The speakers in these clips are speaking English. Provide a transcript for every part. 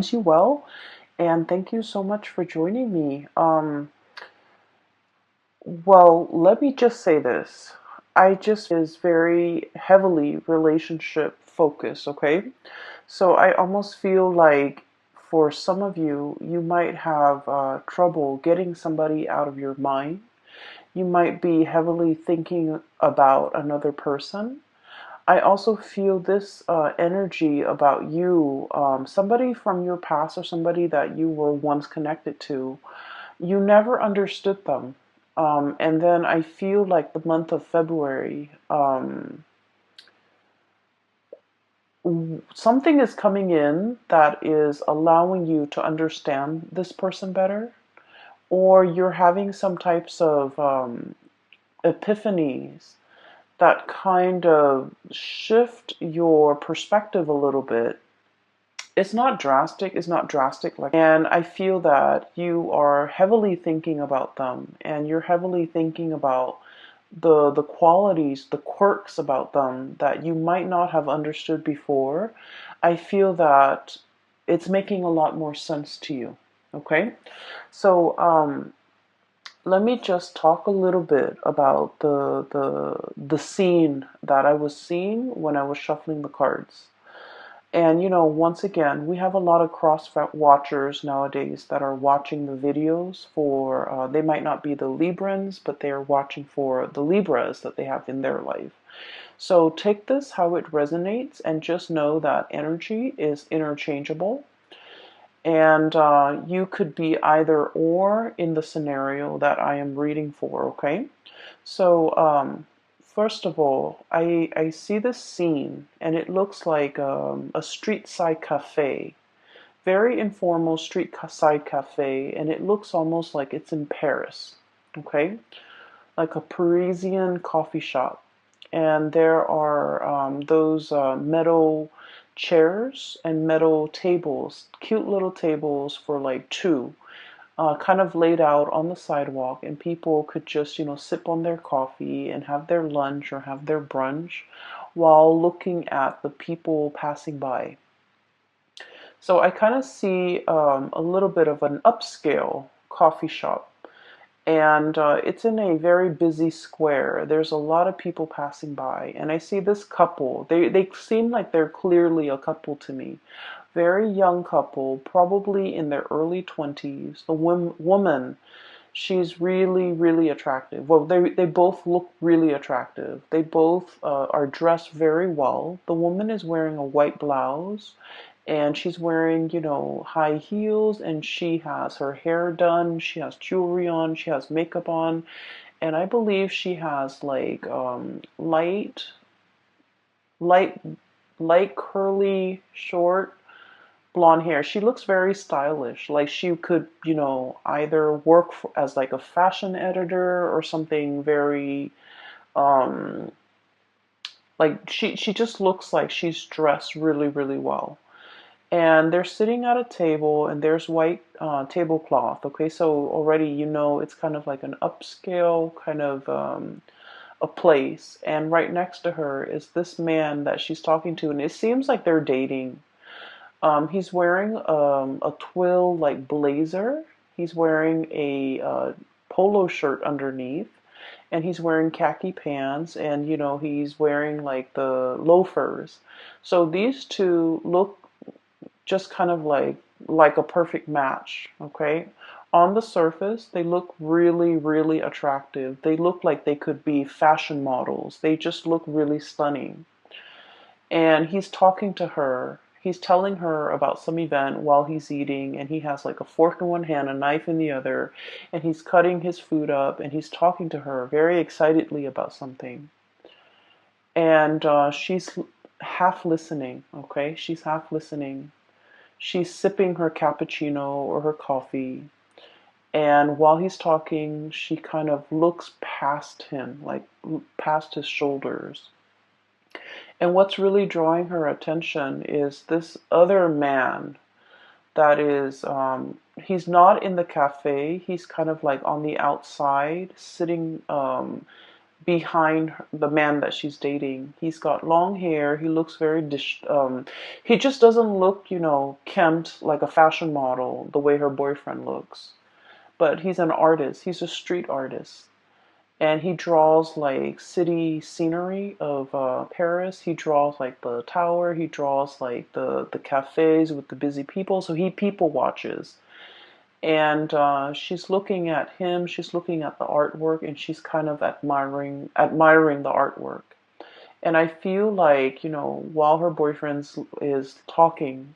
You well, and thank you so much for joining me. Well, let me just say this. I just is very heavily relationship focused, okay? So I almost feel like for some of you, you might have trouble getting somebody out of your mind. You might be heavily thinking about another person. I also feel this energy about you, somebody from your past or somebody that you were once connected to. You never understood them. And then I feel like the month of February, something is coming in that is allowing you to understand this person better, or you're having some types of epiphanies that kind of shift your perspective a little bit. It's not drastic like, and I feel that you are heavily thinking about them, and you're heavily thinking about the qualities, the quirks about them that you might not have understood before. I feel that it's making a lot more sense to you. Okay, so let me just talk a little bit about the scene that I was seeing when I was shuffling the cards. And once again, we have a lot of cross watchers nowadays that are watching the videos for, they might not be the Librans, but they are watching for the Libras that they have in their life. So take this how it resonates and just know that energy is interchangeable. And you could be either or in the scenario that I am reading for, okay? So, first of all, I see this scene and it looks like a street side cafe, very informal street side cafe, and it looks almost like it's in Paris, okay? Like a Parisian coffee shop. And there are those metal chairs and metal tables, cute little tables for like two, kind of laid out on the sidewalk, and people could just, sip on their coffee and have their lunch or have their brunch while looking at the people passing by. So I kind of see a little bit of an upscale coffee shop, and it's in a very busy square. There's a lot of people passing by, and I see this couple. They seem like they're clearly a couple to me. Very young couple, probably in their early 20s. The woman, she's really, really attractive. Well, they both look really attractive. They both are dressed very well. The woman is wearing a white blouse, and she's wearing, high heels, and she has her hair done. She has jewelry on. She has makeup on, and I believe she has like light, light curly, short blonde hair. She looks very stylish. Like she could, either work as like a fashion editor or something very um like she just looks like she's dressed really, really well. And they're sitting at a table and there's white tablecloth. Okay, so already it's kind of like an upscale kind of a place. And right next to her is this man that she's talking to, and it seems like they're dating. He's wearing a twill like blazer. He's wearing a polo shirt underneath, and he's wearing khaki pants, and he's wearing like the loafers. So these two look just kind of like a perfect match, okay? On the surface, they look really, really attractive. They look like they could be fashion models. They just look really stunning. And he's talking to her. He's telling her about some event while he's eating, and he has like a fork in one hand, a knife in the other, and he's cutting his food up, and he's talking to her very excitedly about something. And she's half listening, okay? She's half listening. She's sipping her cappuccino or her coffee. And while he's talking, she kind of looks past him, like past his shoulders. And what's really drawing her attention is this other man that is, he's not in the cafe. He's kind of like on the outside, sitting behind the man that she's dating. He's got long hair. He looks very he just doesn't look, kempt like a fashion model the way her boyfriend looks. But he's an artist. He's a street artist. And he draws like city scenery of Paris. He draws like the tower. He draws like the cafes with the busy people. So he people watches. And she's looking at him. She's looking at the artwork, and she's kind of admiring the artwork. And I feel like, while her boyfriend is talking,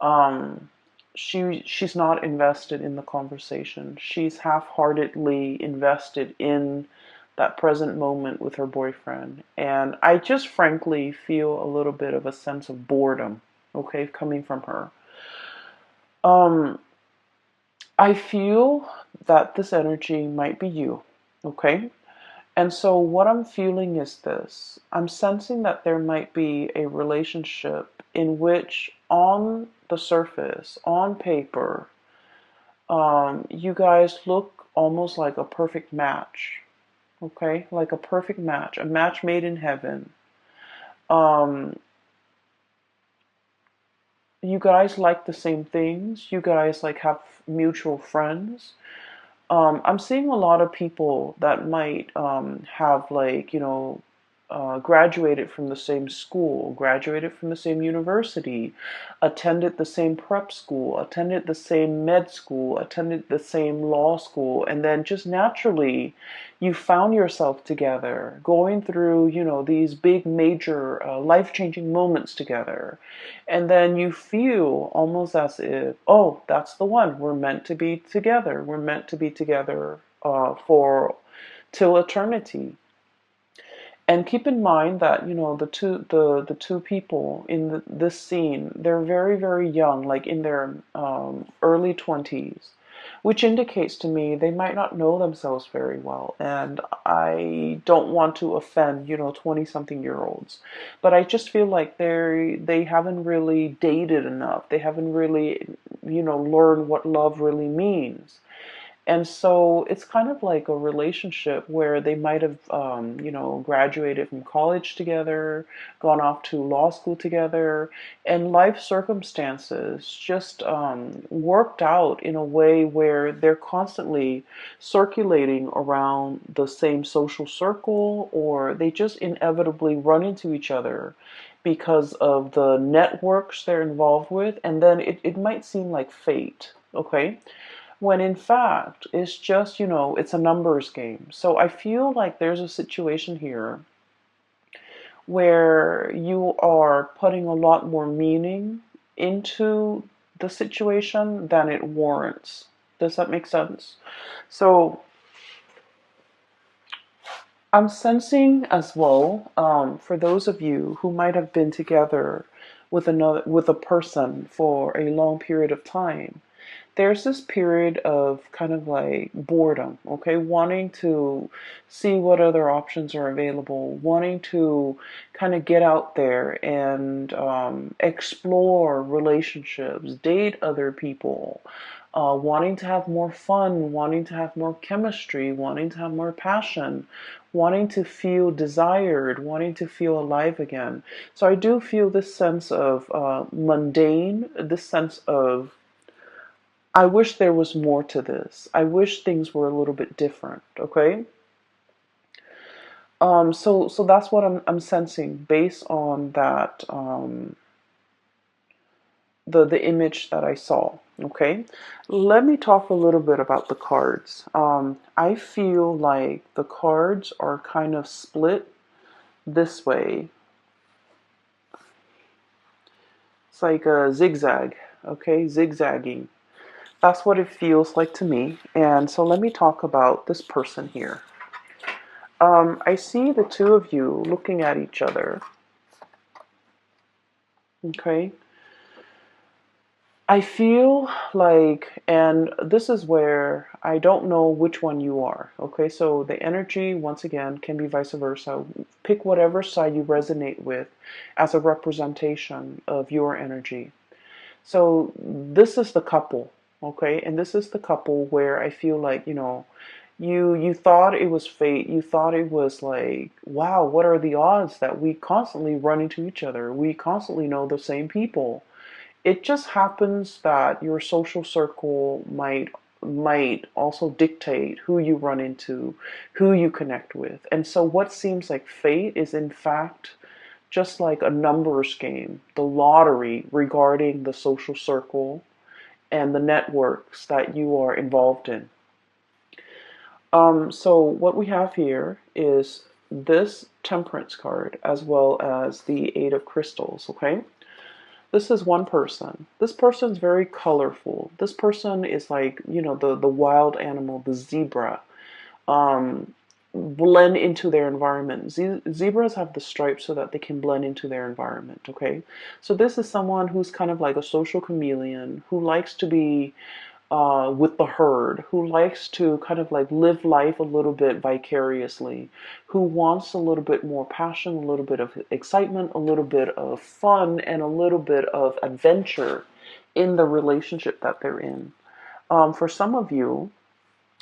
um, she's not invested in the conversation. She's half-heartedly invested in that present moment with her boyfriend. And I just frankly feel a little bit of a sense of boredom, okay, coming from her. Um, I feel that this energy might be you, okay? And so what I'm feeling is this. I'm sensing that there might be a relationship in which, on the surface, on paper, you guys look almost like a perfect match, okay? Like a perfect match, a match made in heaven. Um, you guys like the same things. You guys like have mutual friends. I'm seeing a lot of people that might have like, graduated from the same school, graduated from the same university, attended the same prep school, attended the same med school, attended the same law school, and then just naturally you found yourself together, going through, these big major life-changing moments together. And then you feel almost as if, oh, that's the one. We're meant to be together. We're meant to be together for till eternity. And keep in mind that the two people in this scene, they're very, very young, like in their early 20s, which indicates to me they might not know themselves very well. And I don't want to offend 20 something year olds, but I just feel like they haven't really dated enough. They haven't really learned what love really means. And so it's kind of like a relationship where they might have, graduated from college together, gone off to law school together, and life circumstances just worked out in a way where they're constantly circulating around the same social circle, or they just inevitably run into each other because of the networks they're involved with, and then it might seem like fate, okay? When in fact it's just, it's a numbers game. So I feel like there's a situation here where you are putting a lot more meaning into the situation than it warrants. Does that make sense? So I'm sensing as well, for those of you who might have been together with a person for a long period of time, there's this period of kind of like boredom, okay? Wanting to see what other options are available, wanting to kind of get out there and explore relationships, date other people, wanting to have more fun, wanting to have more chemistry, wanting to have more passion, wanting to feel desired, wanting to feel alive again. So I do feel this sense of mundane, this sense of I wish there was more to this. I wish things were a little bit different, okay? So that's what I'm sensing based on that the image that I saw, okay? Let me talk a little bit about the cards. I feel like the cards are kind of split this way. It's like a zigzag, okay? Zigzagging. That's what it feels like to me. And so let me talk about this person here. I see the two of you looking at each other. Okay. I feel like, and this is where I don't know which one you are. Okay. So the energy, once again, can be vice versa. Pick whatever side you resonate with as a representation of your energy. So this is the couple. Okay. And this is the couple where I feel like, You thought it was fate. You thought it was like, wow, what are the odds that we constantly run into each other? We constantly know the same people. It just happens that your social circle might also dictate who you run into, who you connect with. And so what seems like fate is in fact just like a numbers game, the lottery regarding the social circle and the networks that you are involved in. So what we have here is this Temperance card as well as the Eight of Crystals, okay? This is one person. This person's very colorful. This person is like, the wild animal, the zebra. Um, Blend into their environment. Zebras have the stripes so that they can blend into their environment, okay? So this is someone who's kind of like a social chameleon who likes to be with the herd, who likes to kind of like live life a little bit vicariously, who wants a little bit more passion, a little bit of excitement, a little bit of fun, and a little bit of adventure in the relationship that they're in. For some of you,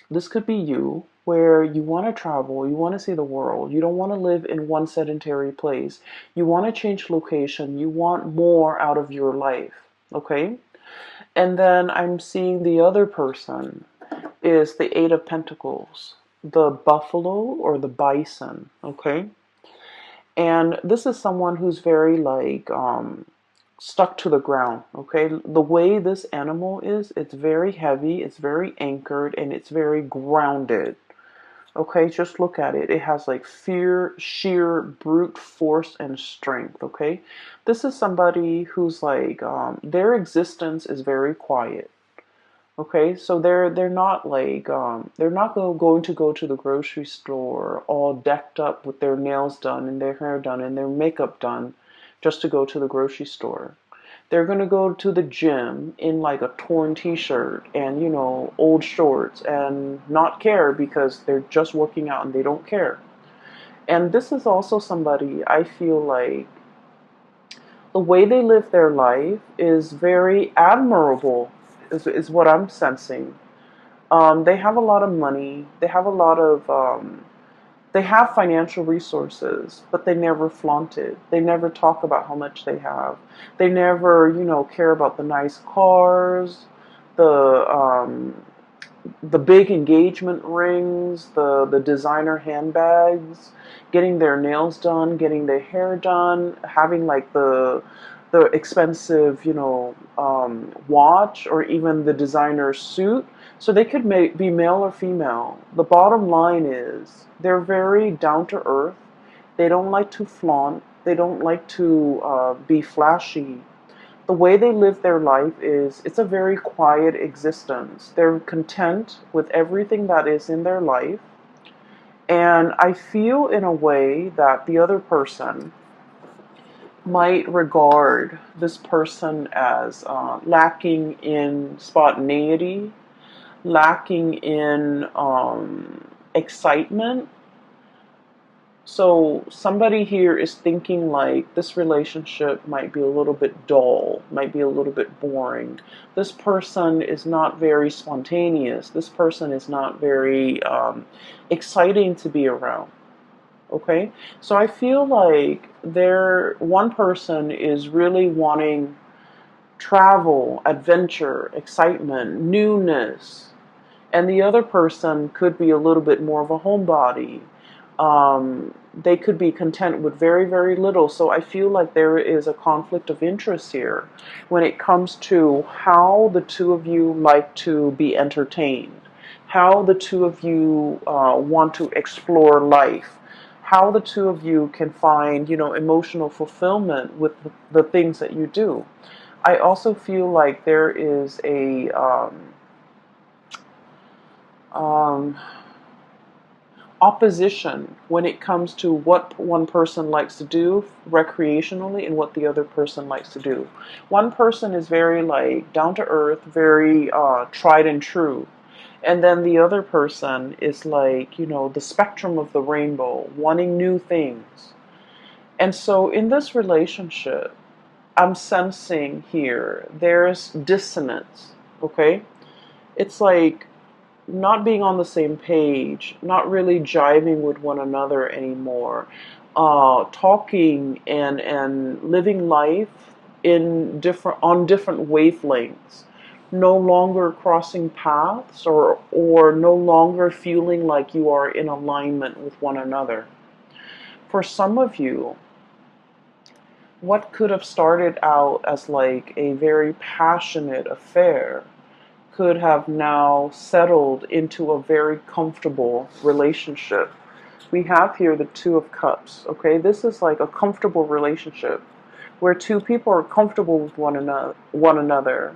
this could be you where you want to travel, you want to see the world, you don't want to live in one sedentary place, you want to change location, you want more out of your life, okay? And then I'm seeing the other person is the Eight of Pentacles, the buffalo or the bison, okay? And this is someone who's very like stuck to the ground, okay? The way this animal is, it's very heavy, it's very anchored, and it's very grounded. Okay, just look at it. It has like fear, sheer brute force and strength. Okay, this is somebody who's like their existence is very quiet. Okay, so they're not like they're not going to go to the grocery store all decked up with their nails done and their hair done and their makeup done just to go to the grocery store. They're going to go to the gym in like a torn t-shirt and old shorts and not care because they're just working out and they don't care. And this is also somebody I feel like the way they live their life is very admirable, is what I'm sensing. They have a lot of money. They have a lot of, they have financial resources, but they never flaunt it. They never talk about how much they have. They never, care about the nice cars, the, um, the big engagement rings, the designer handbags, getting their nails done, getting their hair done, having like the expensive, watch or even the designer suit. So they could be male or female. The bottom line is they're very down to earth. They don't like to flaunt. They don't like to be flashy. The way they live their life is it's a very quiet existence. They're content with everything that is in their life. And I feel in a way that the other person might regard this person as lacking in spontaneity, lacking in excitement. So somebody here is thinking like this relationship might be a little bit dull, might be a little bit boring. This person is not very spontaneous. This person is not very exciting to be around. Okay, so I feel like one person is really wanting travel, adventure, excitement, newness, and the other person could be a little bit more of a homebody. They could be content with very, very little. So I feel like there is a conflict of interest here when it comes to how the two of you like to be entertained, how the two of you want to explore life, how the two of you can find, emotional fulfillment with the things that you do. I also feel like there is a um, opposition when it comes to what one person likes to do recreationally and what the other person likes to do. One person is very like down to earth, very tried and true. And then the other person is like, the spectrum of the rainbow, wanting new things. And so in this relationship, I'm sensing here there's dissonance, okay? It's like not being on the same page, not really jiving with one another anymore, talking and living life in different on different wavelengths, no longer crossing paths or no longer feeling like you are in alignment with one another. For some of you, what could have started out as like a very passionate affair could have now settled into a very comfortable relationship. We have here the Two of Cups, okay? This is like a comfortable relationship where two people are comfortable with one another.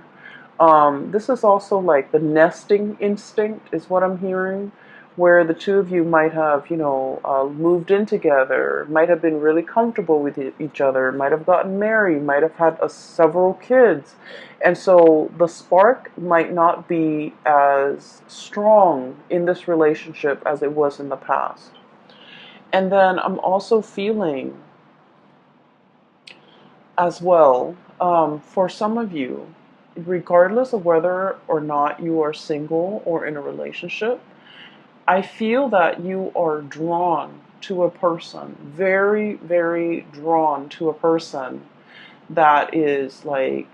This is also like the nesting instinct, is what I'm hearing, where the two of you might have, moved in together, might have been really comfortable with each other, might have gotten married, might have had several kids. And so the spark might not be as strong in this relationship as it was in the past. And then I'm also feeling as well, for some of you, regardless of whether or not you are single or in a relationship, I feel that you are drawn to a person, very, very drawn to a person that is like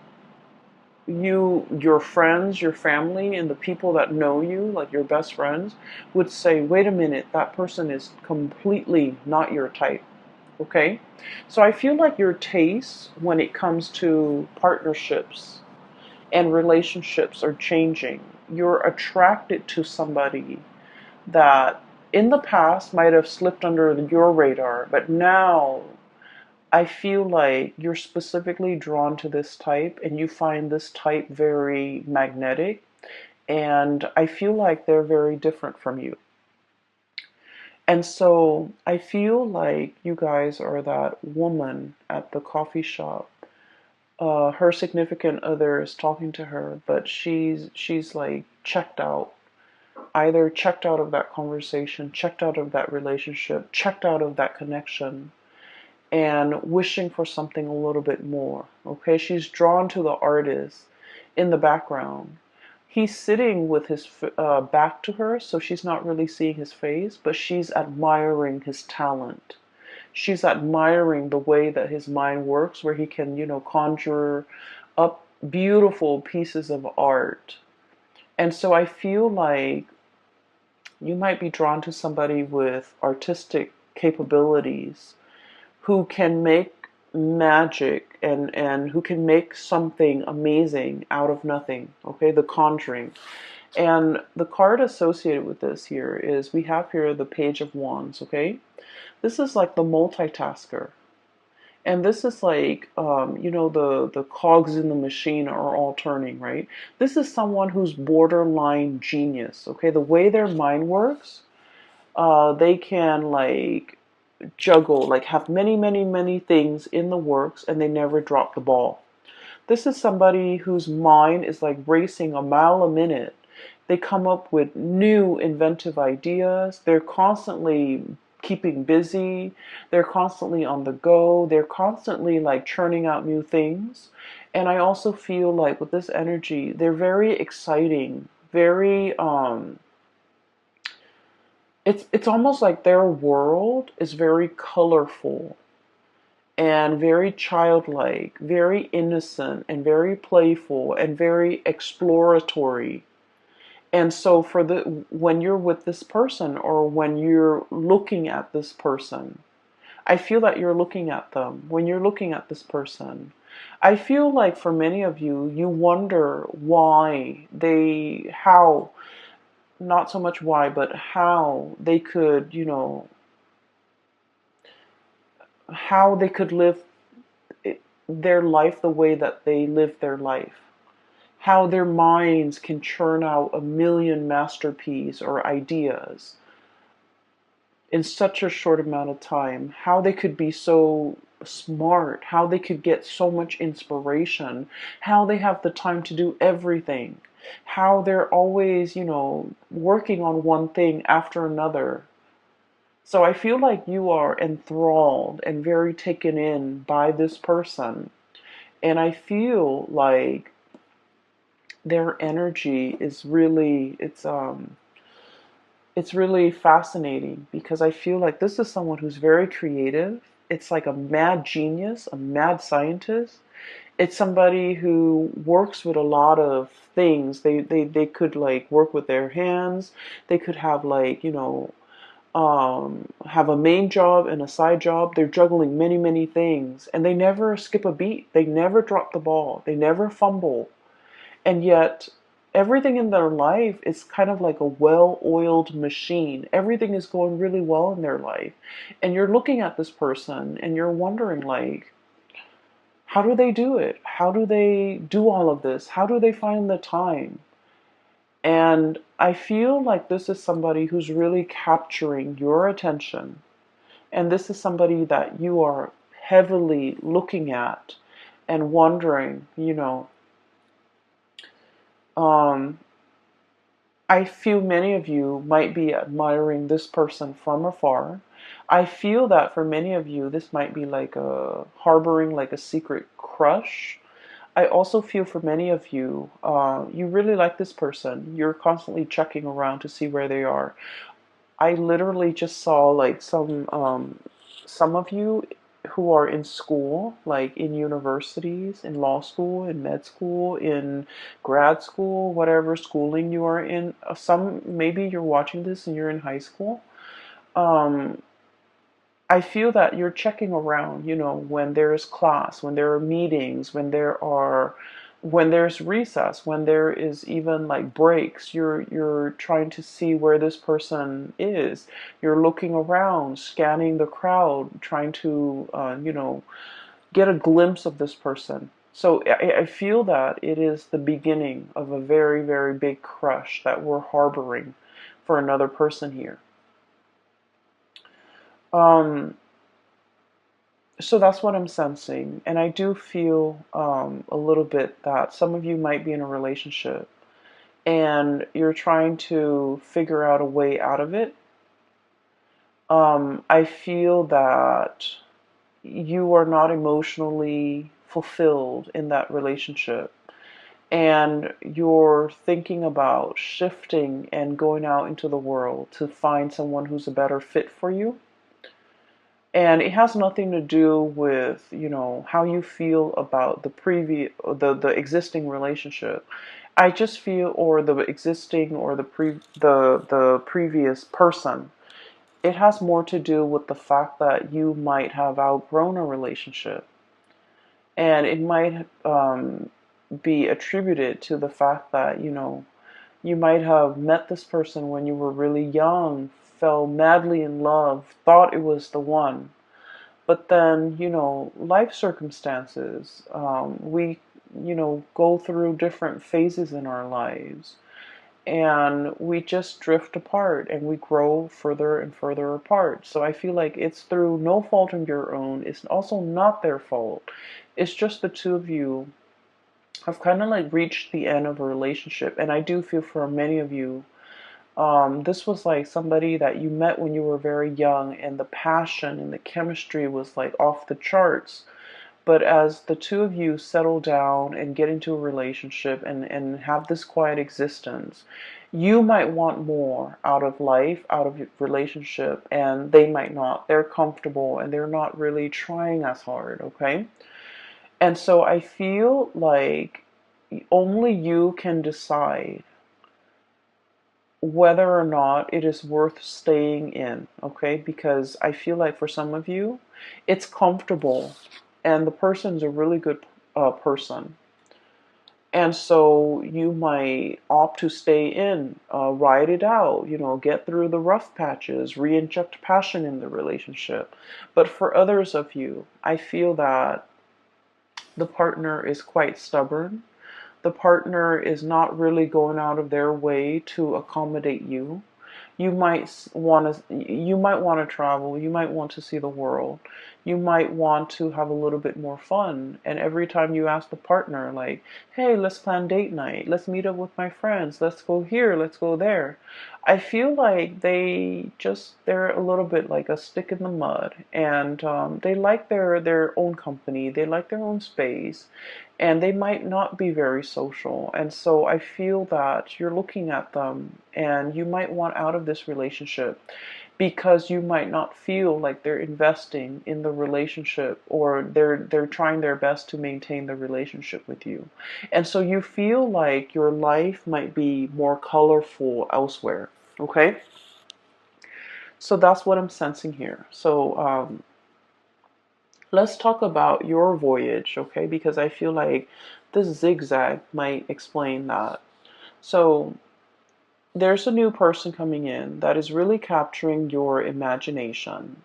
your friends, your family, and the people that know you, like your best friends, would say, wait a minute, that person is completely not your type. Okay? So I feel like your tastes when it comes to partnerships and relationships are changing. You're attracted to somebody that in the past might have slipped under your radar, but now I feel like you're specifically drawn to this type and you find this type very magnetic, and I feel like they're very different from you. And so I feel like you guys are that woman at the coffee shop. Her significant other is talking to her, but she's like checked out. Either checked out of that conversation, checked out of that relationship, checked out of that connection, and wishing for something a little bit more. Okay, she's drawn to the artist in the background. He's sitting with his back to her, so she's not really seeing his face, but she's admiring his talent. She's admiring the way that his mind works, where he can, conjure up beautiful pieces of art. And so I feel like you might be drawn to somebody with artistic capabilities who can make magic and who can make something amazing out of nothing. Okay, the conjuring. And the card associated with this here is we have here the Page of Wands. Okay, this is like the multitasker. And this is like, the cogs in the machine are all turning, right? This is someone who's borderline genius, okay? The way their mind works, they can like juggle, like have many, many, many things in the works and they never drop the ball. This is somebody whose mind is like racing a mile a minute. They come up with new inventive ideas. They're constantly keeping busy. They're constantly on the go. They're constantly like churning out new things. And I also feel like with this energy, they're very exciting, very it's almost like their world is very colorful and very childlike, very innocent and very playful and very exploratory. And so for the when you're with this person or when you're looking at this person, I feel that you're looking at them. When you're looking at this person, I feel like for many of you, you wonder how, not so much why, but how they could, how they could live their life the way that they live their life. How their minds can churn out a million masterpieces or ideas in such a short amount of time. How they could be so smart, how they could get so much inspiration, how they have the time to do everything, how they're always, working on one thing after another. So I feel like you are enthralled and very taken in by this person. And I feel like their energy is really, it's it's really fascinating because I feel like this is someone who's very creative. It's like a mad genius, a mad scientist. It's somebody who works with a lot of things. They could like work with their hands. They could have like, have a main job and a side job. They're juggling many, many things, and they never skip a beat. They never drop the ball. They never fumble. And yet, everything in their life is kind of like a well-oiled machine. Everything is going really well in their life. And you're looking at this person and you're wondering, like, how do they do it? How do they do all of this? How do they find the time? And I feel like this is somebody who's really capturing your attention. And this is somebody that you are heavily looking at and wondering, um, I feel many of you might be admiring this person from afar. I feel that for many of you, this might be like a harboring like a secret crush. I also feel for many of you, you really like this person. You're constantly checking around to see where they are. I literally just saw like some of you who are in school, like in universities, in law school, in med school, in grad school, whatever schooling you are in. Some maybe you're watching this and you're in high school. Um, I feel that you're checking around, when there's class, when there are meetings, when there's recess, when there is even like breaks, you're trying to see where this person is. You're looking around, scanning the crowd, trying to, get a glimpse of this person. So I feel that it is the beginning of a very, very big crush that we're harboring for another person here. Um, So that's what I'm sensing. And I do feel a little bit that some of you might be in a relationship and you're trying to figure out a way out of it. I feel that you are not emotionally fulfilled in that relationship. And you're thinking about shifting and going out into the world to find someone who's a better fit for you. And it has nothing to do with, how you feel about the existing relationship. I just feel, or the existing, or the previous person. It has more to do with the fact that you might have outgrown a relationship, and it might be attributed to the fact that you might have met this person when you were really young, fell madly in love, thought it was the one. But then, life circumstances, we, go through different phases in our lives and we just drift apart and we grow further and further apart. So I feel like it's through no fault of your own. It's also not their fault. It's just the two of you have kind of like reached the end of a relationship. And I do feel for many of you, this was like somebody that you met when you were very young, and the passion and the chemistry was like off the charts. But as the two of you settle down and get into a relationship and have this quiet existence, you might want more out of life, out of your relationship, and they might not. They're comfortable and they're not really trying as hard, okay? And so I feel like only you can decide whether or not it is worth staying in, okay? Because I feel like for some of you, it's comfortable and the person's a really good person. And so you might opt to stay in, ride it out, get through the rough patches, re-inject passion in the relationship. But for others of you, I feel that the partner is quite stubborn. The partner is not really going out of their way to accommodate you. You might want to travel, you might want to see the world. you might want to have a little bit more fun. And every time you ask the partner, like, hey, let's plan date night, let's meet up with my friends, let's go here, let's go there, I feel like they're a little bit like a stick in the mud, and they like their own company, they like their own space, and they might not be very social. And so I feel that you're looking at them and you might want out of this relationship because you might not feel like they're investing in the relationship, or they're trying their best to maintain the relationship with you. And so you feel like your life might be more colorful elsewhere. Okay? So that's what I'm sensing here. So let's talk about your voyage, okay? Because I feel like this zigzag might explain that. So there's a new person coming in that is really capturing your imagination.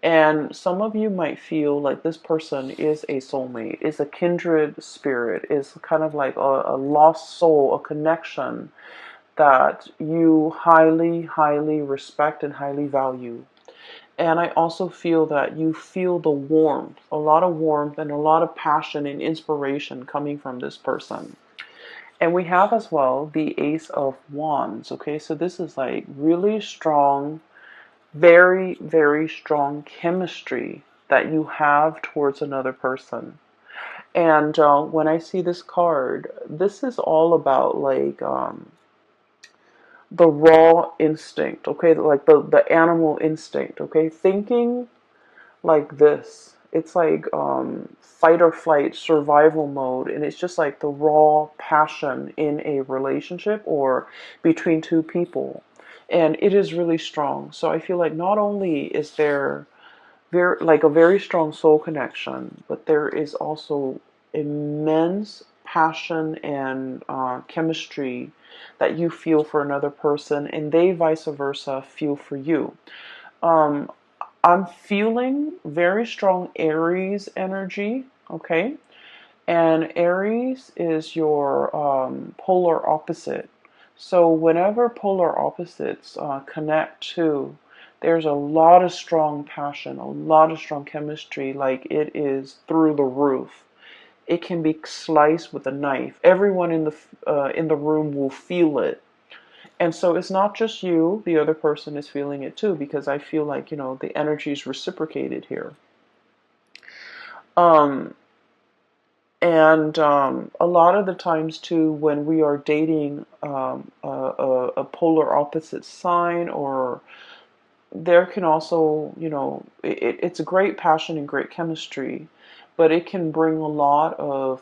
And some of you might feel like this person is a soulmate, is a kindred spirit, is kind of like a lost soul, a connection that you highly, highly respect and highly value. And I also feel that you feel the warmth, a lot of warmth and a lot of passion and inspiration coming from this person. And we have as well the Ace of Wands. Okay, so this is like really strong, very, very strong chemistry that you have towards another person. And when I see this card, this is all about like the raw instinct, okay, like the animal instinct, okay, thinking like this. It's like fight or flight survival mode, and it's just like the raw passion in a relationship or between two people, and it is really strong. So I feel like not only is there a very strong soul connection, but there is also immense passion and chemistry that you feel for another person, and they vice versa feel for you. Um, I'm feeling very strong Aries energy, okay? And Aries is your polar opposite. So whenever polar opposites connect to, there's a lot of strong passion, a lot of strong chemistry, like it is through the roof. It can be sliced with a knife. Everyone in the room will feel it. And so it's not just you, the other person is feeling it too, because I feel like, the energy is reciprocated here. Um, and a lot of the times too, when we are dating a polar opposite sign, or there can also, it's a great passion and great chemistry, but it can bring a lot of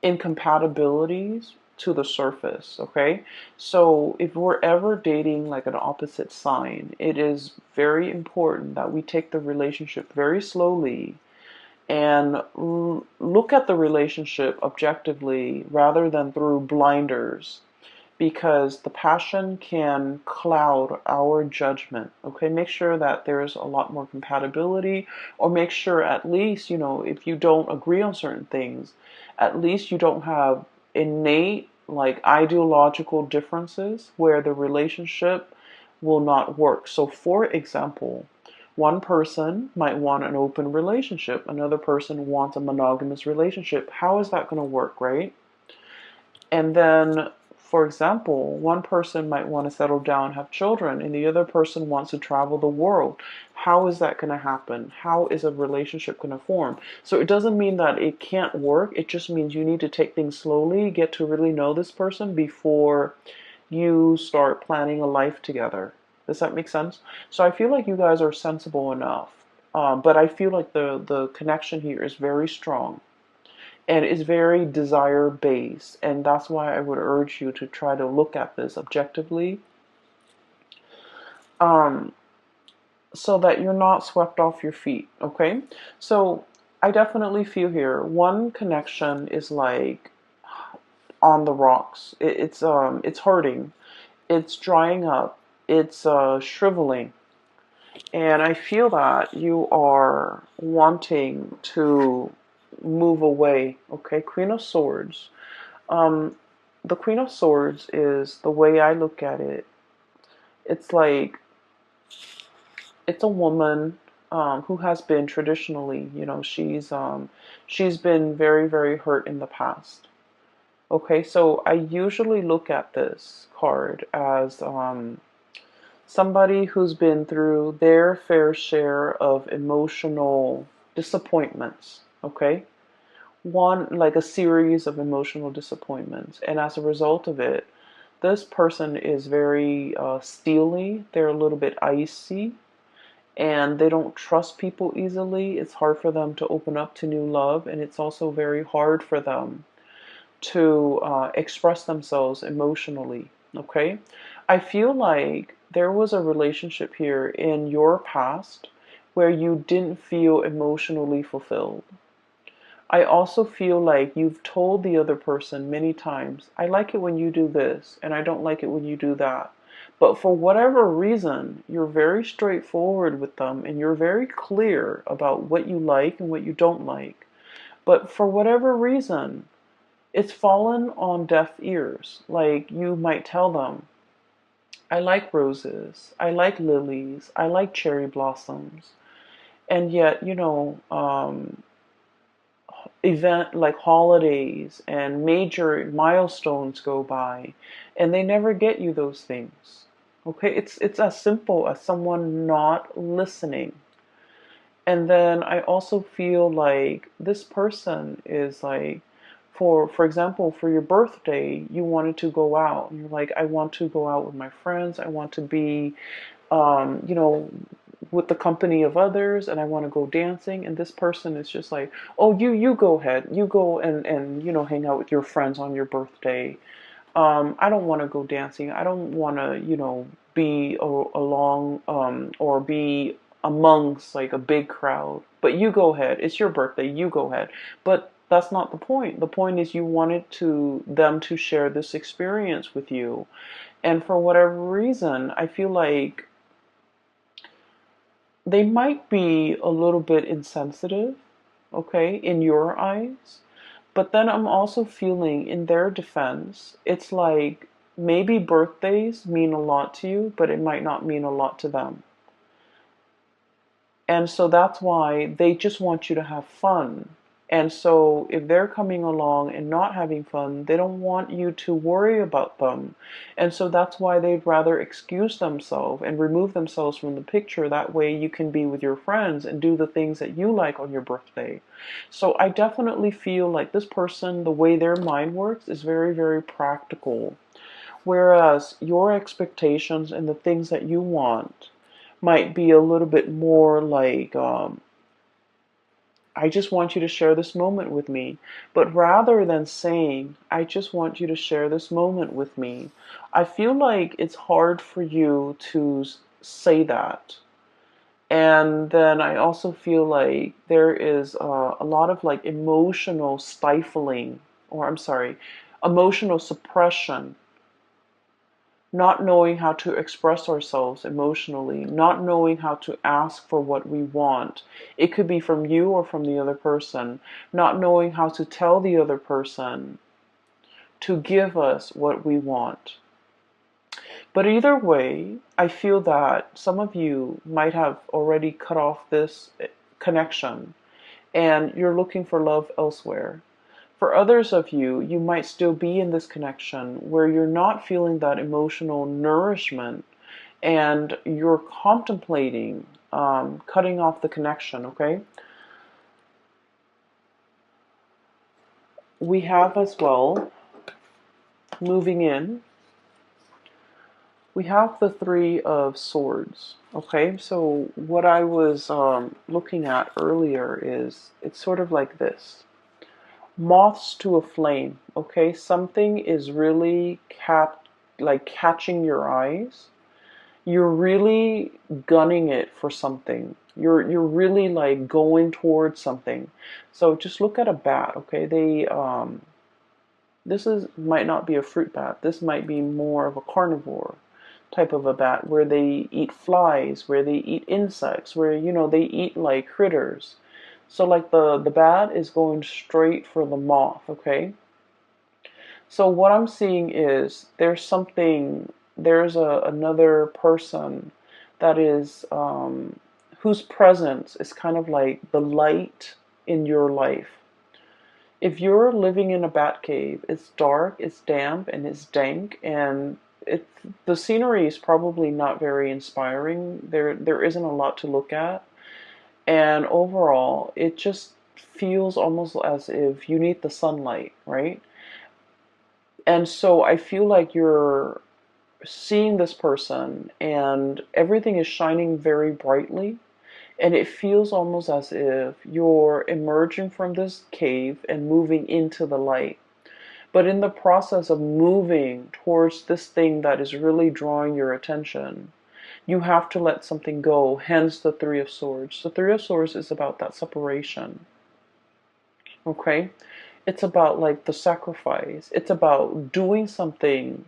incompatibilities to the surface, okay? So if we're ever dating like an opposite sign, it is very important that we take the relationship very slowly and look at the relationship objectively rather than through blinders, because the passion can cloud our judgment. Okay, make sure that there's a lot more compatibility, or make sure at least, if you don't agree on certain things, at least you don't have innate, like ideological differences where the relationship will not work. So, for example, one person might want an open relationship, another person wants a monogamous relationship. How is that going to work, right? And then, for example, one person might want to settle down, have children, and the other person wants to travel the world. How is that going to happen? How is a relationship going to form? So it doesn't mean that it can't work. It just means you need to take things slowly, get to really know this person before you start planning a life together. Does that make sense? So I feel like you guys are sensible enough. But I feel like the connection here is very strong and is very desire based, and that's why I would urge you to try to look at this objectively, um, so that you're not swept off your feet. Okay, so I definitely feel here one connection is like on the rocks. It's hurting, it's drying up, it's shriveling, and I feel that you are wanting to move away. Okay, Queen of Swords. Um, the Queen of Swords is, the way I look at it, it's like it's a woman who has been traditionally, she's been very, very hurt in the past. Okay, so I usually look at this card as somebody who's been through their fair share of emotional disappointments. Okay, one like a series of emotional disappointments, and as a result of it, this person is very steely. They're a little bit icy, and they don't trust people easily. It's hard for them to open up to new love, and it's also very hard for them to express themselves emotionally. Okay, I feel like there was a relationship here in your past where you didn't feel emotionally fulfilled. I also feel like you've told the other person many times, I like it when you do this, and I don't like it when you do that. But for whatever reason, you're very straightforward with them and you're very clear about what you like and what you don't like. But for whatever reason, it's fallen on deaf ears. Like you might tell them, I like roses, I like lilies, I like cherry blossoms. And yet, event like holidays and major milestones go by and they never get you those things. Okay, it's as simple as someone not listening. And then I also feel like this person is like, for example, for your birthday you wanted to go out and you're like, I want to go out with my friends, I want to be um, you know, with the company of others, and I want to go dancing. And this person is just like, oh, you go ahead, you go and hang out with your friends on your birthday. I don't want to go dancing. I don't want to be along or be amongst like a big crowd. But you go ahead. It's your birthday. You go ahead. But that's not the point. The point is you wanted to them to share this experience with you. And for whatever reason, I feel like they might be a little bit insensitive, okay, in your eyes. But then I'm also feeling in their defense, it's like maybe birthdays mean a lot to you, but it might not mean a lot to them. And so that's why they just want you to have fun. And so if they're coming along and not having fun, they don't want you to worry about them. And so that's why they'd rather excuse themselves and remove themselves from the picture. That way you can be with your friends and do the things that you like on your birthday. So I definitely feel like this person, the way their mind works, is very, very practical. Whereas your expectations and the things that you want might be a little bit more like, I just want you to share this moment with me. But rather than saying, I just want you to share this moment with me, I feel like it's hard for you to say that. And then I also feel like there is a lot of like emotional stifling, or I'm sorry, emotional suppression, not knowing how to express ourselves emotionally, not knowing how to ask for what we want. It could be from you or from the other person, not knowing how to tell the other person to give us what we want. But either way, I feel that some of you might have already cut off this connection and you're looking for love elsewhere. For others of you, you might still be in this connection where you're not feeling that emotional nourishment and you're contemplating cutting off the connection, okay? We have as well, moving in, we have the Three of Swords, okay? So what I was looking at earlier is it's sort of like this. Moths to a flame, okay? Something is really catching your eyes. You're really gunning it for something. You're really like going towards something. So just look at a bat, okay? This is might not be a fruit bat. This might be more of a carnivore type of a bat where they eat flies, where they eat insects, where they eat like critters. So like the bat is going straight for the moth, okay? So what I'm seeing is there's another person that is whose presence is kind of like the light in your life. If you're living in a bat cave, it's dark, it's damp, and it's dank, and it the scenery is probably not very inspiring. There isn't a lot to look at, and overall, it just feels almost as if you need the sunlight, right? And so I feel like you're seeing this person, and everything is shining very brightly. And it feels almost as if you're emerging from this cave and moving into the light. But in the process of moving towards this thing that is really drawing your attention, you have to let something go, hence the Three of Swords. The Three of Swords is about that separation, okay? It's about like the sacrifice. It's about doing something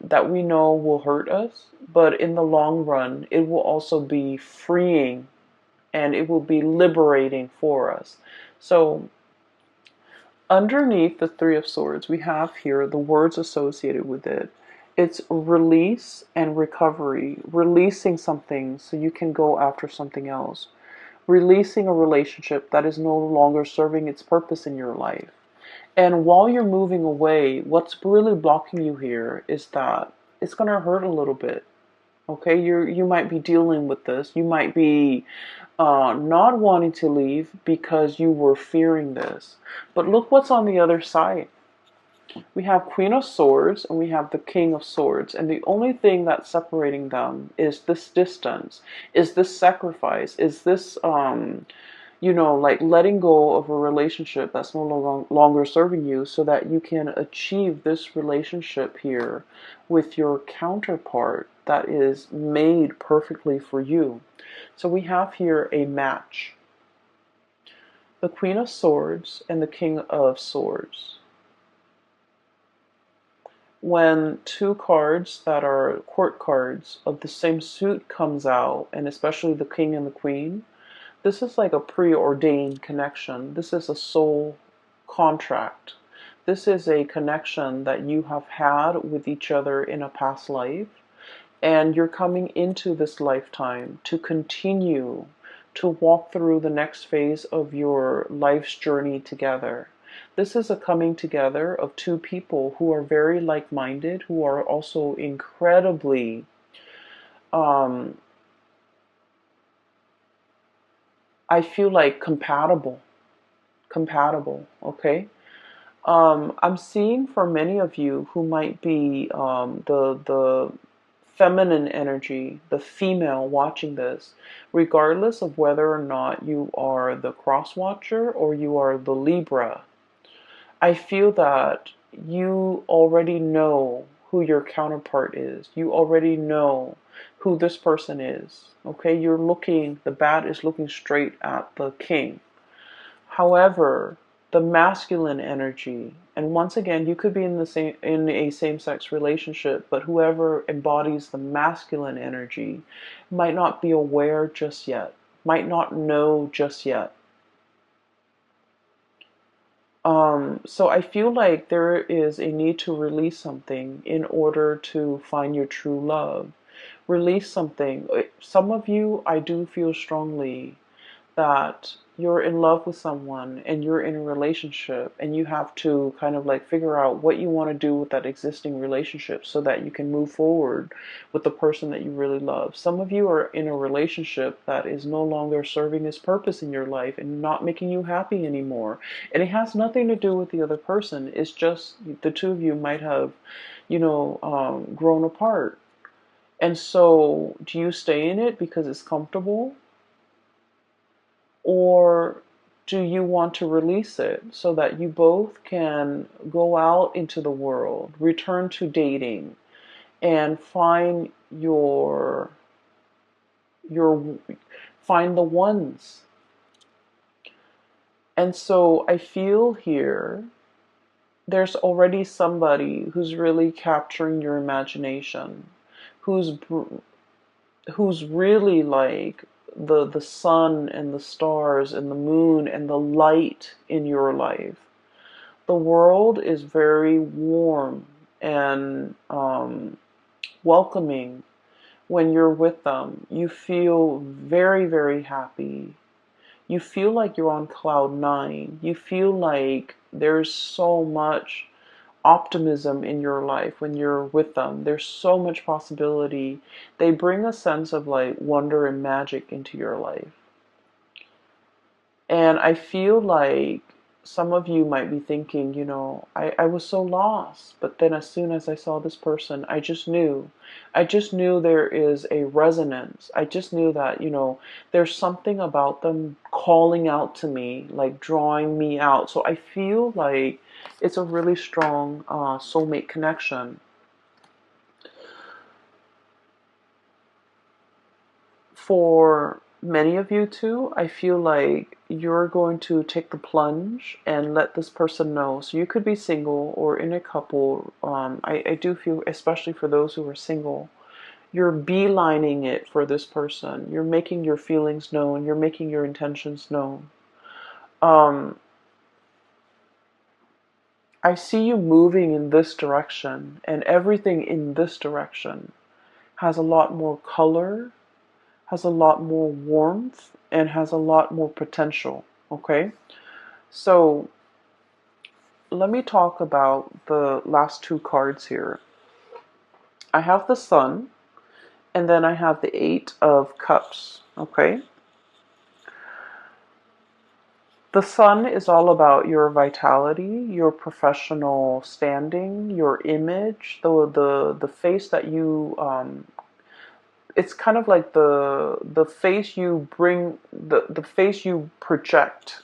that we know will hurt us, but in the long run, it will also be freeing and it will be liberating for us. So underneath the Three of Swords, we have here the words associated with it. It's release and recovery, releasing something so you can go after something else, releasing a relationship that is no longer serving its purpose in your life. And while you're moving away, what's really blocking you here is that it's going to hurt a little bit. Okay, you might be dealing with this. You might be not wanting to leave because you were fearing this. But look what's on the other side. We have Queen of Swords and we have the King of Swords. And the only thing that's separating them is this distance, is this sacrifice, is this, like letting go of a relationship that's no longer serving you so that you can achieve this relationship here with your counterpart that is made perfectly for you. So we have here a match. The Queen of Swords and the King of Swords. When two cards that are court cards of the same suit comes out, and especially the King and the Queen, this is like a preordained connection. This is a soul contract. This is a connection that you have had with each other in a past life. And you're coming into this lifetime to continue to walk through the next phase of your life's journey together. This is a coming together of two people who are very like-minded, who are also incredibly I feel like compatible, okay? I'm seeing for many of you who might be the feminine energy, the female watching this, regardless of whether or not you are the cross watcher or you are the Libra. I feel that you already know who your counterpart is. You already know who this person is. Okay, the bat is looking straight at the king. However, the masculine energy, and once again, you could be in a same-sex relationship, but whoever embodies the masculine energy might not be aware just yet, might not know just yet. So I feel like there is a need to release something in order to find your true love. Release something. Some of you, I do feel strongly that you're in love with someone and you're in a relationship and you have to kind of like figure out what you want to do with that existing relationship so that you can move forward with the person that you really love. Some of you are in a relationship that is no longer serving its purpose in your life and not making you happy anymore. And it has nothing to do with the other person. It's just the two of you might have, grown apart. And so do you stay in it because it's comfortable? Or do you want to release it so that you both can go out into the world, return to dating, and find find the ones? And so I feel here there's already somebody who's really capturing your imagination, who's really like the sun and the stars and the moon and the light in your life. The world is very warm and welcoming when you're with them, you feel very, very happy. You feel like you're on cloud nine. You feel like there's so much optimism in your life when you're with them. There's so much possibility. They bring a sense of like wonder and magic into your life. And I feel like some of you might be thinking, I was so lost. But then as soon as I saw this person, I just knew. I just knew there is a resonance. I just knew that, there's something about them calling out to me, like drawing me out. So I feel like it's a really strong soulmate connection. For many of you too, I feel like you're going to take the plunge and let this person know. So you could be single or in a couple. I do feel, especially for those who are single, you're beelining it for this person. You're making your feelings known. You're making your intentions known. Um, I see you moving in this direction, and everything in this direction has a lot more color, has a lot more warmth, and has a lot more potential. Okay, so let me talk about the last two cards here. I have the Sun, and then I have the Eight of Cups. Okay, the Sun is all about your vitality, your professional standing, your image, the face that you it's kind of like the face you bring, the face you project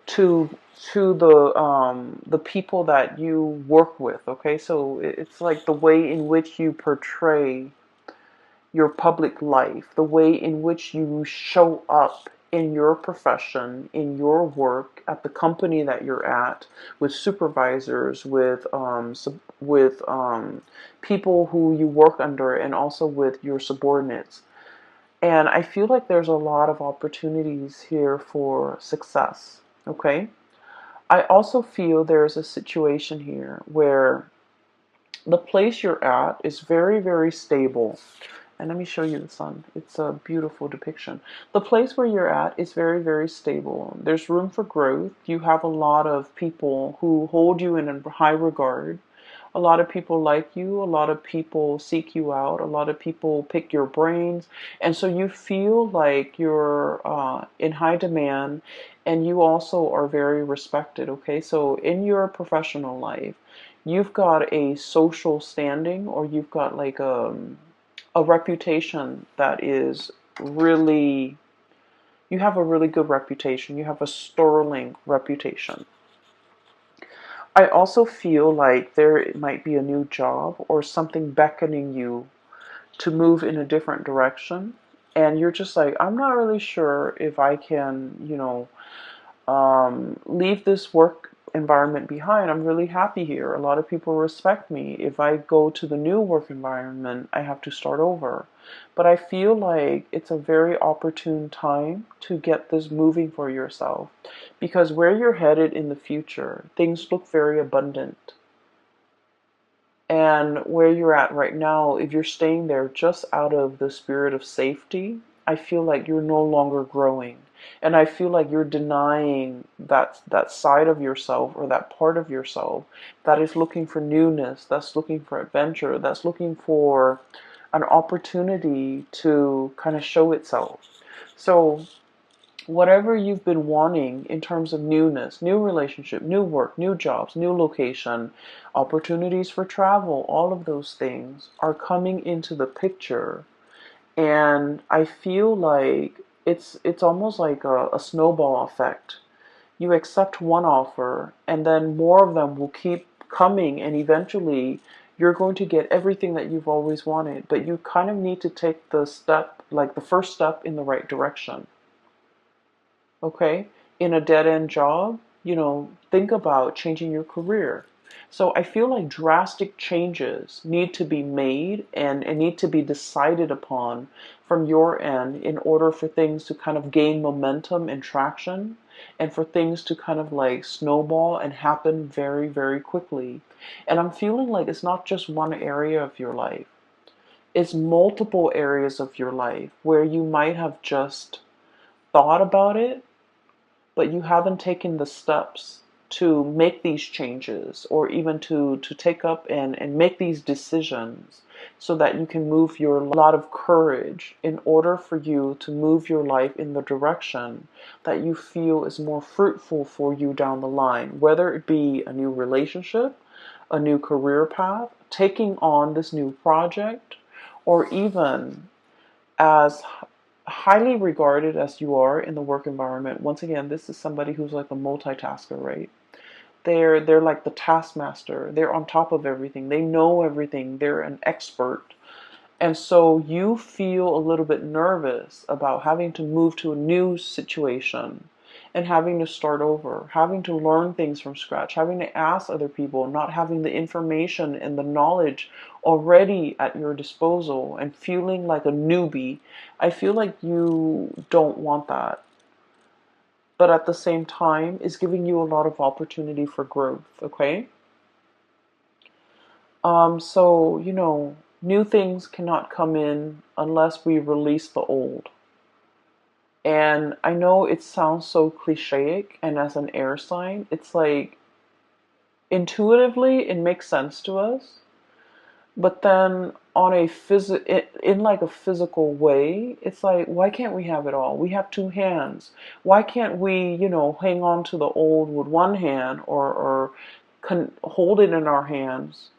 to the people that you work with. Okay, so it's like the way in which you portray your public life, the way in which you show up in your profession, in your work, at the company that you're at, with supervisors, with people who you work under, and also with your subordinates. And I feel like there's a lot of opportunities here for success. Okay. I also feel there's a situation here where the place you're at is very, very stable. And let me show you the Sun. It's a beautiful depiction. The place where you're at is very, very stable. There's room for growth. You have a lot of people who hold you in high regard. A lot of people like you. A lot of people seek you out. A lot of people pick your brains. And so you feel like you're in high demand, and you also are very respected. Okay, so in your professional life, you've got a social standing, or you've got like a reputation that is really, you have a really good reputation. You have a sterling reputation. I also feel like there might be a new job or something beckoning you to move in a different direction. And you're just like, I'm not really sure if I can, leave this work environment behind. I'm really happy here. A lot of people respect me. If I go to the new work environment, I have to start over. But I feel like it's a very opportune time to get this moving for yourself, because where you're headed in the future, things look very abundant. And where you're at right now, if you're staying there just out of the spirit of safety, I feel like you're no longer growing. And I feel like you're denying that side of yourself, or that part of yourself that is looking for newness, that's looking for adventure, that's looking for an opportunity to kind of show itself. So whatever you've been wanting in terms of newness, new relationship, new work, new jobs, new location, opportunities for travel, all of those things are coming into the picture. And I feel like it's almost like a snowball effect. You accept one offer, and then more of them will keep coming, and eventually you're going to get everything that you've always wanted. But you kind of need to take the step, like the first step in the right direction. Okay, in a dead end job, think about changing your career. So I feel like drastic changes need to be made, and need to be decided upon from your end in order for things to kind of gain momentum and traction, and for things to kind of like snowball and happen very, very quickly. And I'm feeling like it's not just one area of your life. It's multiple areas of your life where you might have just thought about it, but you haven't taken the steps to make these changes, or even to take up and make these decisions, so that you can move your lot of courage in order for you to move your life in the direction that you feel is more fruitful for you down the line, whether it be a new relationship, a new career path, taking on this new project, or even as highly regarded as you are in the work environment. Once again, this is somebody who's like a multitasker, right? They're like the taskmaster. They're on top of everything. They know everything. They're an expert. And so you feel a little bit nervous about having to move to a new situation and having to start over, having to learn things from scratch, having to ask other people, not having the information and the knowledge already at your disposal, and feeling like a newbie. I feel like you don't want that. But at the same time, it's giving you a lot of opportunity for growth, okay? So, new things cannot come in unless we release the old. And I know it sounds so clichéic, and as an air sign, it's like intuitively it makes sense to us, but then on a in like a physical way, it's like, why can't we have it all? We have two hands. Why can't we, hang on to the old with one hand, or hold it in our hands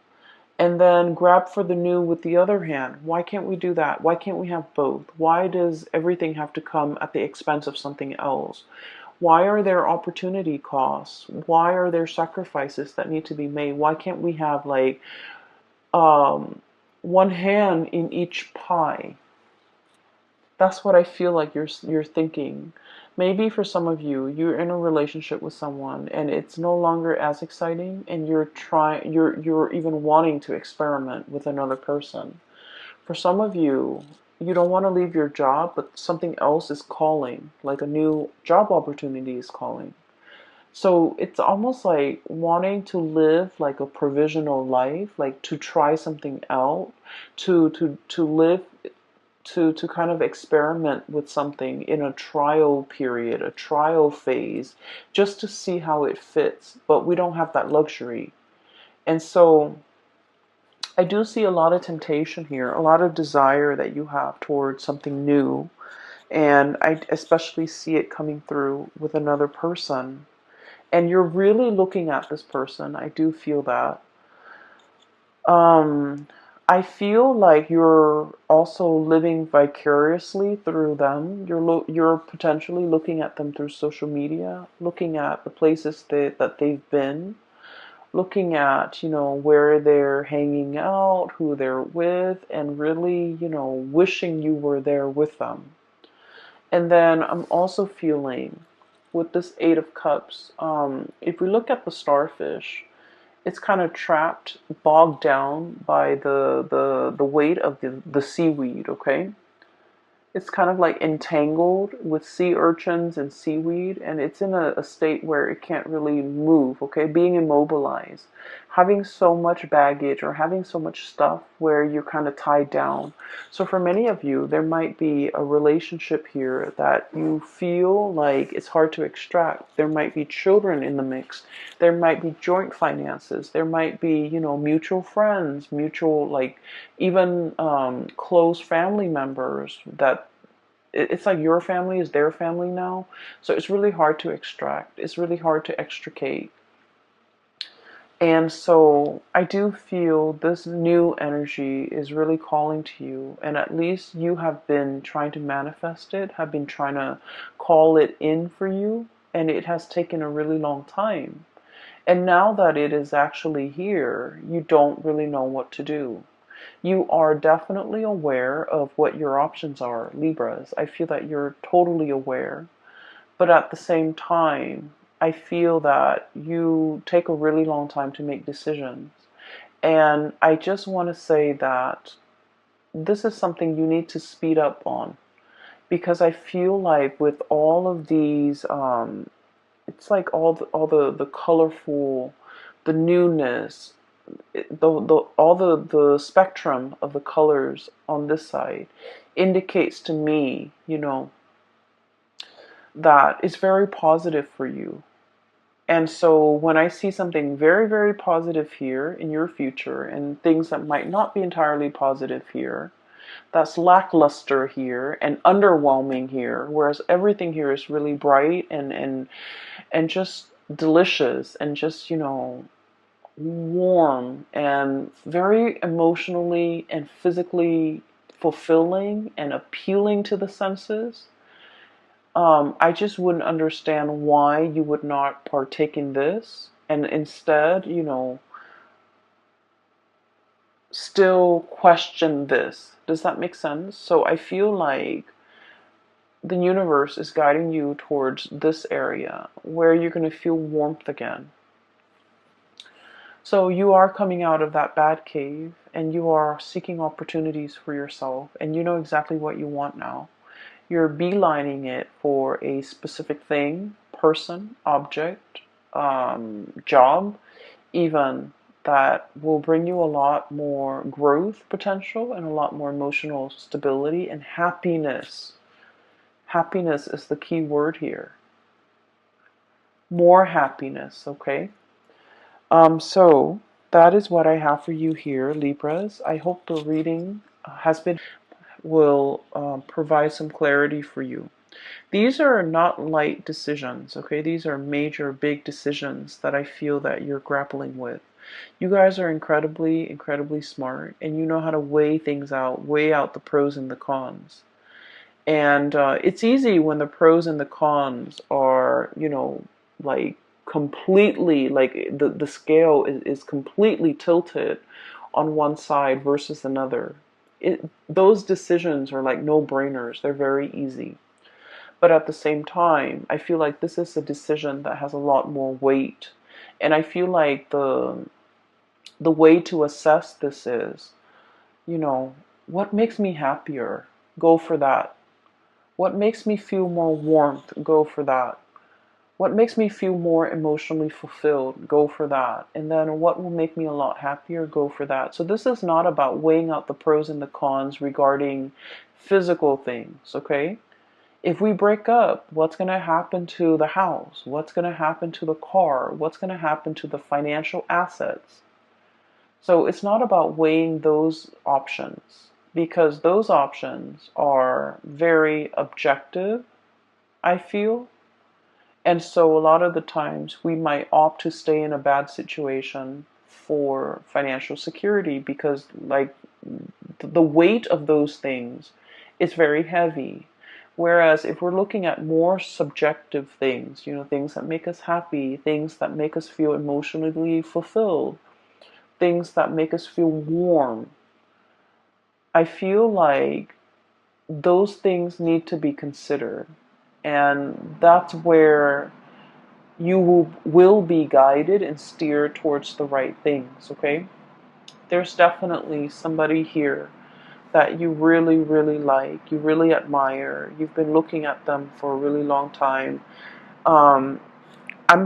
and then grab for the new with the other hand? Why can't we do that? Why can't we have both? Why does everything have to come at the expense of something else? Why are there opportunity costs? Why are there sacrifices that need to be made? Why can't we have like um, one hand in each pie? That's what I feel like you're thinking. Maybe for some of you, you're in a relationship with someone and it's no longer as exciting, and you're even wanting to experiment with another person. For some of you, you don't want to leave your job, but something else is calling, like a new job opportunity is calling. So it's almost like wanting to live like a provisional life, like to try something out, to live, to kind of experiment with something in a trial period, a trial phase, just to see how it fits. But we don't have that luxury. And so I do see a lot of temptation here, a lot of desire that you have towards something new. And I especially see it coming through with another person. And you're really looking at this person. I do feel that. Um, I feel like you're also living vicariously through them. You're potentially looking at them through social media, looking at the places that they've been, looking at, where they're hanging out, who they're with, and really, wishing you were there with them. And then I'm also feeling with this Eight of Cups, if we look at the starfish, it's kind of trapped, bogged down by the weight of the seaweed, okay? It's kind of like entangled with sea urchins and seaweed, and it's in a state where it can't really move, okay? Being immobilized, having so much baggage or having so much stuff where you're kind of tied down. So for many of you, there might be a relationship here that you feel like it's hard to extract. There might be children in the mix. There might be joint finances. There might be, mutual friends, mutual, like, even close family members that it's like your family is their family now. So it's really hard to extract. It's really hard to extricate. And so I do feel this new energy is really calling to you. And at least you have been trying to manifest it, have been trying to call it in for you. And it has taken a really long time. And now that it is actually here, you don't really know what to do. You are definitely aware of what your options are, Libras. I feel that you're totally aware. But at the same time, I feel that you take a really long time to make decisions. And I just want to say that this is something you need to speed up on. Because I feel like with all of these, it's like all the colorful, the newness, all the spectrum of the colors on this side indicates to me, that it's very positive for you. And so when I see something very, very positive here in your future and things that might not be entirely positive here, that's lackluster here and underwhelming here, whereas everything here is really bright and just delicious and just, warm and very emotionally and physically fulfilling and appealing to the senses. I just wouldn't understand why you would not partake in this and instead, still question this. Does that make sense? So I feel like the universe is guiding you towards this area where you're going to feel warmth again. So you are coming out of that bad cave and you are seeking opportunities for yourself and you know exactly what you want now. You're beelining it for a specific thing, person, object, job, even, that will bring you a lot more growth potential and a lot more emotional stability and happiness. Happiness is the key word here. More happiness, okay? So that is what I have for you here, Libras. I hope the reading will provide some clarity for you. These are not light decisions, okay? These are major, big decisions that I feel that you're grappling with. You guys are incredibly, incredibly smart, and you know how to weigh things out, weigh out the pros and the cons. And it's easy when the pros and the cons are, like completely, like the scale is completely tilted on one side versus another. Those decisions are like no-brainers. They're very easy. But at the same time, I feel like this is a decision that has a lot more weight. And I feel like the way to assess this is, what makes me happier? Go for that. What makes me feel more warmth? Go for that. What makes me feel more emotionally fulfilled? Go for that. And then what will make me a lot happier? Go for that. So this is not about weighing out the pros and the cons regarding physical things, okay? If we break up, what's going to happen to the house? What's going to happen to the car? What's going to happen to the financial assets? So it's not about weighing those options because those options are very objective, I feel. And so a lot of the times we might opt to stay in a bad situation for financial security because like the weight of those things is very heavy. Whereas if we're looking at more subjective things, things that make us happy, things that make us feel emotionally fulfilled, things that make us feel warm, I feel like those things need to be considered. And that's where you will be guided and steered towards the right things, okay? There's definitely somebody here that you really, really like, you really admire, you've been looking at them for a really long time. I'm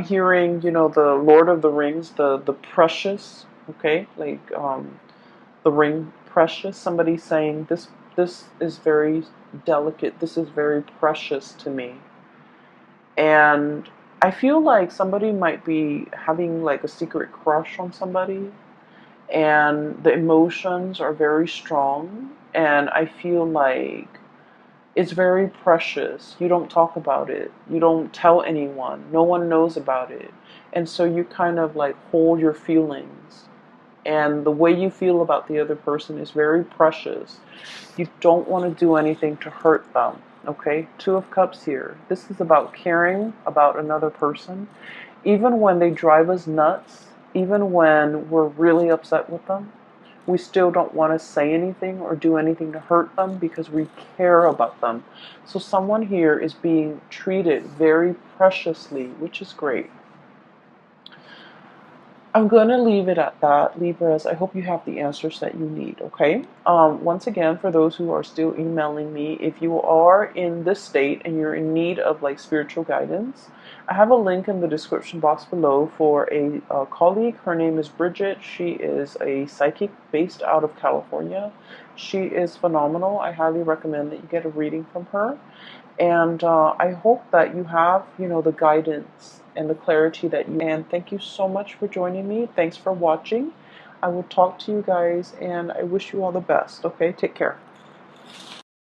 hearing, the Lord of the Rings, the precious, okay? Like the ring precious, somebody saying this is very delicate, this is very precious to me. And I feel like somebody might be having like a secret crush on somebody and the emotions are very strong and I feel like it's very precious. You don't talk about it. You don't tell anyone. No one knows about it. And so you kind of like hold your feelings. And the way you feel about the other person is very precious. You don't want to do anything to hurt them. Okay? Two of Cups here. This is about caring about another person. Even when they drive us nuts, even when we're really upset with them, we still don't want to say anything or do anything to hurt them because we care about them. So someone here is being treated very preciously, which is great. I'm going to leave it at that, Libras. I hope you have the answers that you need, okay? Once again, for those who are still emailing me, if you are in this state and you're in need of like spiritual guidance, I have a link in the description box below for a colleague. Her name is Bridget. She is a psychic based out of California. She is phenomenal. I highly recommend that you get a reading from her. And I hope that you have, the guidance and the clarity that you. And thank you so much for joining me. Thanks for watching. I will talk to you guys, and I wish you all the best. Okay, take care.